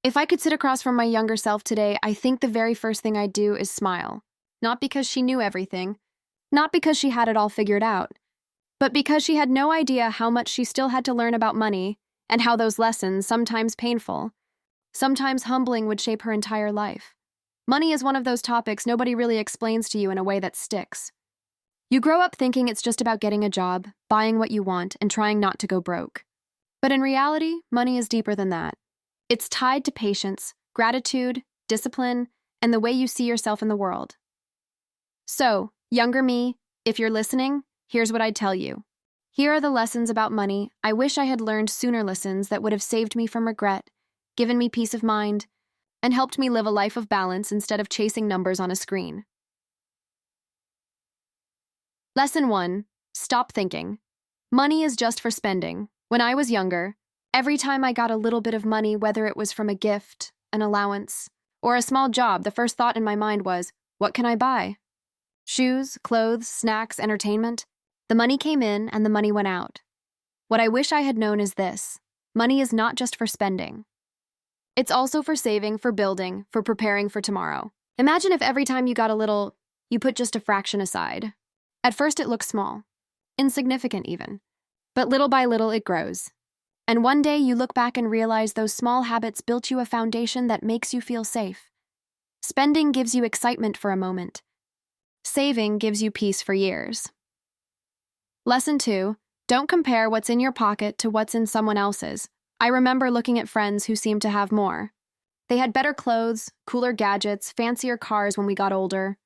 If I could sit across from my younger self today, I think the very first thing I'd do is smile. Not because she knew everything, not because she had it all figured out, but because she had no idea how much she still had to learn about money and how those lessons, sometimes painful, sometimes humbling, would shape her entire life. Money is one of those topics nobody really explains to you in a way that sticks. You grow up thinking it's just about getting a job, buying what you want, and trying not to go broke. But in reality, money is deeper than that. It's tied to patience, gratitude, discipline, and the way you see yourself in the world. So, younger me, if you're listening, here's what I'd tell you. Here are the lessons about money I wish I had learned sooner, lessons that would have saved me from regret, given me peace of mind, and helped me live a life of balance instead of chasing numbers on a screen. Lesson 1. Stop thinking. Money is just for spending. When I was younger, every time I got a little bit of money, whether it was from a gift, an allowance, or a small job, the first thought in my mind was, what can I buy? Shoes, clothes, snacks, entertainment. The money came in and the money went out. What I wish I had known is this: money is not just for spending. It's also for saving, for building, for preparing for tomorrow. Imagine if every time you got a little, you put just a fraction aside. At first it looks small, insignificant even, but little by little it grows. And one day you look back and realize those small habits built you a foundation that makes you feel safe. Spending gives you excitement for a moment. Saving gives you peace for years. Lesson 2. Don't compare what's in your pocket to what's in someone else's. I remember looking at friends who seemed to have more. They had better clothes, cooler gadgets, fancier cars when we got older.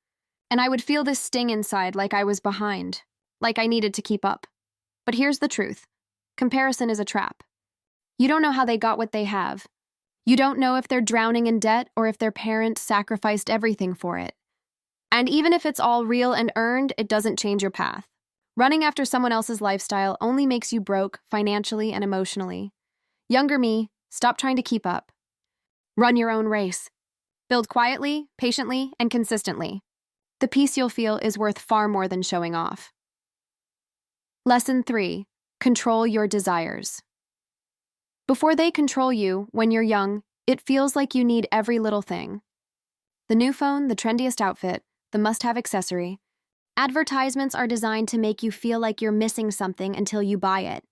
And I would feel this sting inside, like I was behind, like I needed to keep up. But here's the truth. Comparison is a trap. You don't know how they got what they have. You don't know if they're drowning in debt or if their parents sacrificed everything for it. And even if it's all real and earned, it doesn't change your path. Running after someone else's lifestyle only makes you broke financially and emotionally. Younger me, stop trying to keep up. Run your own race. Build quietly, patiently, and consistently. The peace you'll feel is worth far more than showing off. Lesson 3. Control your desires. Before they control you, when you're young, it feels like you need every little thing. The new phone, the trendiest outfit, the must-have accessory. Advertisements are designed to make you feel like you're missing something until you buy it.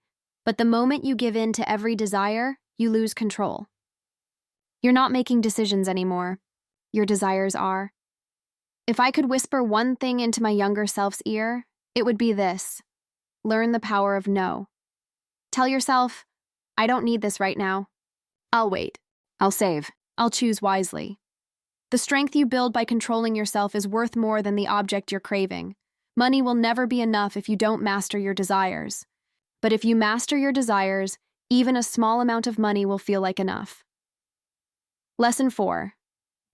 But the moment you give in to every desire, you lose control. You're not making decisions anymore. Your desires are. If I could whisper one thing into my younger self's ear, it would be this: learn the power of no. Tell yourself, I don't need this right now. I'll wait. I'll save. I'll choose wisely. The strength you build by controlling yourself is worth more than the object you're craving. Money will never be enough if you don't master your desires. But if you master your desires, even a small amount of money will feel like enough. Lesson 4.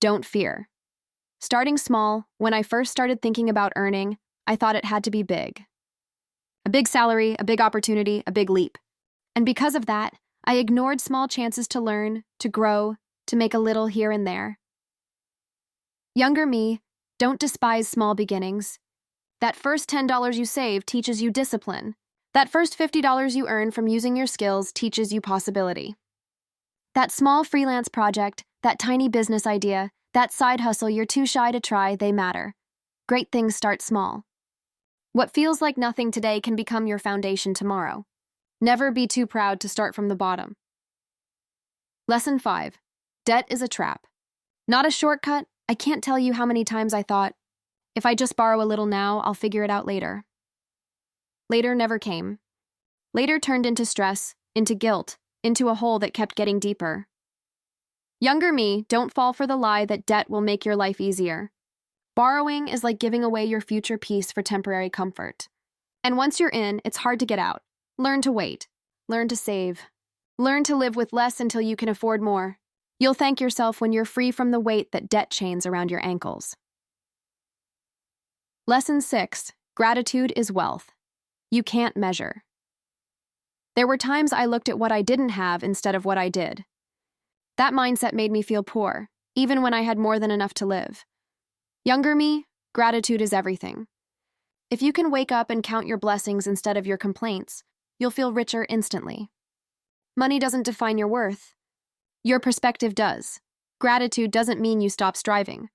Don't fear. Starting small, when I first started thinking about earning, I thought it had to be big. A big salary, a big opportunity, a big leap. And because of that, I ignored small chances to learn, to grow, to make a little here and there. Younger me, don't despise small beginnings. That first $10 you save teaches you discipline. That first $50 you earn from using your skills teaches you possibility. That small freelance project, that tiny business idea, that side hustle you're too shy to try, they matter. Great things start small. What feels like nothing today can become your foundation tomorrow. Never be too proud to start from the bottom. Lesson 5. Debt is a trap. Not a shortcut. I can't tell you how many times I thought, if I just borrow a little now, I'll figure it out later. Later never came. Later turned into stress, into guilt, into a hole that kept getting deeper. Younger me, don't fall for the lie that debt will make your life easier. Borrowing is like giving away your future peace for temporary comfort. And once you're in, it's hard to get out. Learn to wait. Learn to save. Learn to live with less until you can afford more. You'll thank yourself when you're free from the weight that debt chains around your ankles. Lesson 6. Gratitude is wealth. You can't measure. There were times I looked at what I didn't have instead of what I did. That mindset made me feel poor, even when I had more than enough to live. Younger me, gratitude is everything. If you can wake up and count your blessings instead of your complaints, you'll feel richer instantly. Money doesn't define your worth. Your perspective does. Gratitude doesn't mean you stop striving.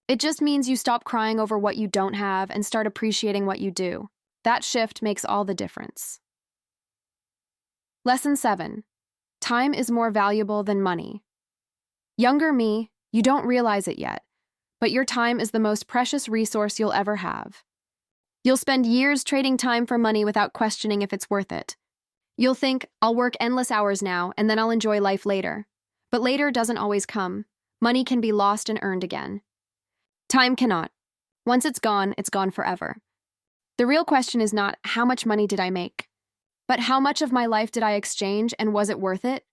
It just means you stop crying over what you don't have and start appreciating what you do. That shift makes all the difference. Lesson 7. Time is more valuable than money. Younger me, you don't realize it yet, but your time is the most precious resource you'll ever have. You'll spend years trading time for money without questioning if it's worth it. You'll think, I'll work endless hours now and then I'll enjoy life later. But later doesn't always come. Money can be lost and earned again. Time cannot. Once it's gone forever. The real question is not, how much money did I make? But how much of my life did I exchange and was it worth it?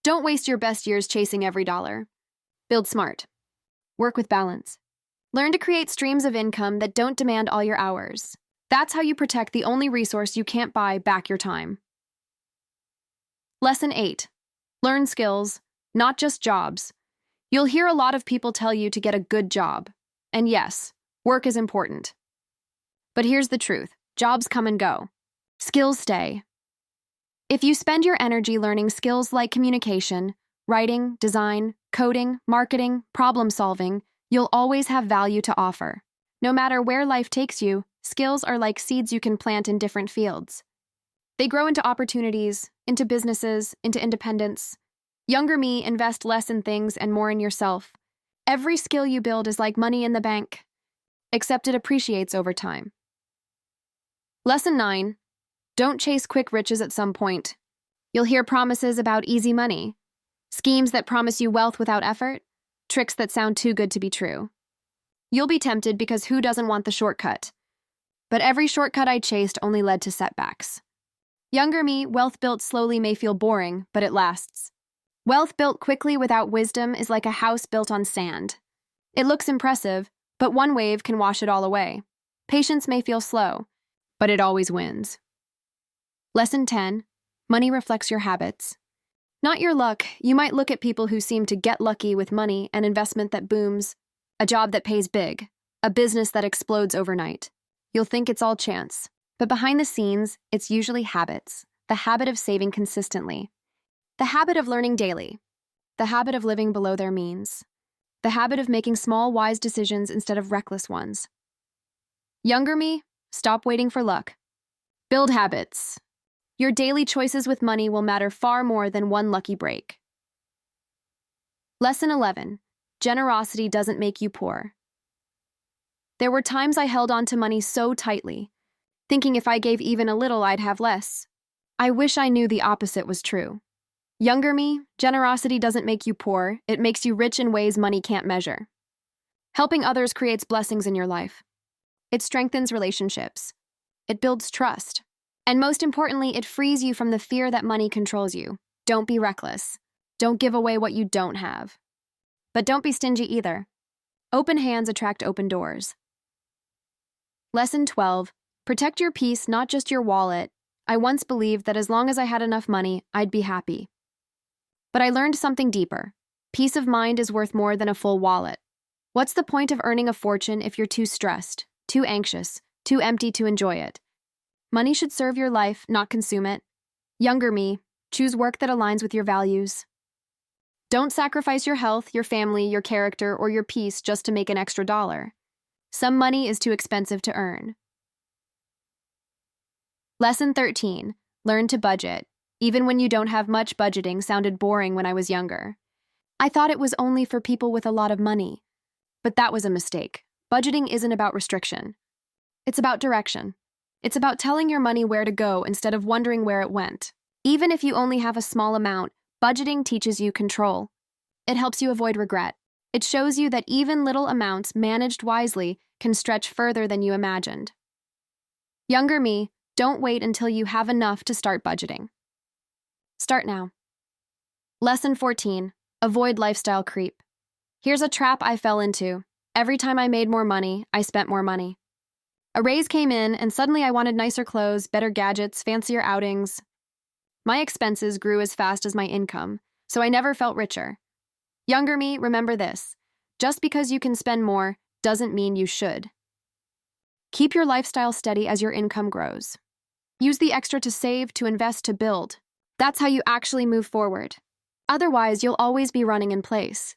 Don't waste your best years chasing every dollar. Build smart. Work with balance. Learn to create streams of income that don't demand all your hours. That's how you protect the only resource you can't buy back, your time. Lesson 8. Learn skills, not just jobs. You'll hear a lot of people tell you to get a good job. And yes, work is important. But here's the truth. Jobs come and go. Skills stay. If you spend your energy learning skills like communication, writing, design, coding, marketing, problem solving, you'll always have value to offer. No matter where life takes you, skills are like seeds you can plant in different fields. They grow into opportunities, into businesses, into independence. Younger me, invest less in things and more in yourself. Every skill you build is like money in the bank, except it appreciates over time. Lesson 9. Don't chase quick riches at some point. You'll hear promises about easy money, schemes that promise you wealth without effort, tricks that sound too good to be true. You'll be tempted because who doesn't want the shortcut? But every shortcut I chased only led to setbacks. Younger me, wealth built slowly may feel boring, but it lasts. Wealth built quickly without wisdom is like a house built on sand. It looks impressive, but one wave can wash it all away. Patience may feel slow, but it always wins. Lesson 10. Money reflects your habits. Not your luck. You might look at people who seem to get lucky with money, an investment that booms, a job that pays big, a business that explodes overnight. You'll think it's all chance. But behind the scenes, it's usually habits. The habit of saving consistently. The habit of learning daily. The habit of living below their means. The habit of making small, wise decisions instead of reckless ones. Younger me, stop waiting for luck. Build habits. Your daily choices with money will matter far more than one lucky break. Lesson 11. Generosity doesn't make you poor. There were times I held on to money so tightly, thinking if I gave even a little, I'd have less. I wish I knew the opposite was true. Younger me, generosity doesn't make you poor, it makes you rich in ways money can't measure. Helping others creates blessings in your life. It strengthens relationships. It builds trust. And most importantly, it frees you from the fear that money controls you. Don't be reckless. Don't give away what you don't have. But don't be stingy either. Open hands attract open doors. Lesson 12. Protect your peace, not just your wallet. I once believed that as long as I had enough money, I'd be happy. But I learned something deeper. Peace of mind is worth more than a full wallet. What's the point of earning a fortune if you're too stressed, too anxious, too empty to enjoy it? Money should serve your life, not consume it. Younger me, choose work that aligns with your values. Don't sacrifice your health, your family, your character, or your peace just to make an extra dollar. Some money is too expensive to earn. Lesson 13. Learn to budget. Even when you don't have much, budgeting sounded boring when I was younger. I thought it was only for people with a lot of money. But that was a mistake. Budgeting isn't about restriction. It's about direction. It's about telling your money where to go instead of wondering where it went. Even if you only have a small amount, budgeting teaches you control. It helps you avoid regret. It shows you that even little amounts managed wisely can stretch further than you imagined. Younger me, don't wait until you have enough to start budgeting. Start now. Lesson 14. Avoid lifestyle creep. Here's a trap I fell into. Every time I made more money, I spent more money. A raise came in, and suddenly I wanted nicer clothes, better gadgets, fancier outings. My expenses grew as fast as my income, so I never felt richer. Younger me, remember this. Just because you can spend more doesn't mean you should. Keep your lifestyle steady as your income grows. Use the extra to save, to invest, to build. That's how you actually move forward. Otherwise, you'll always be running in place.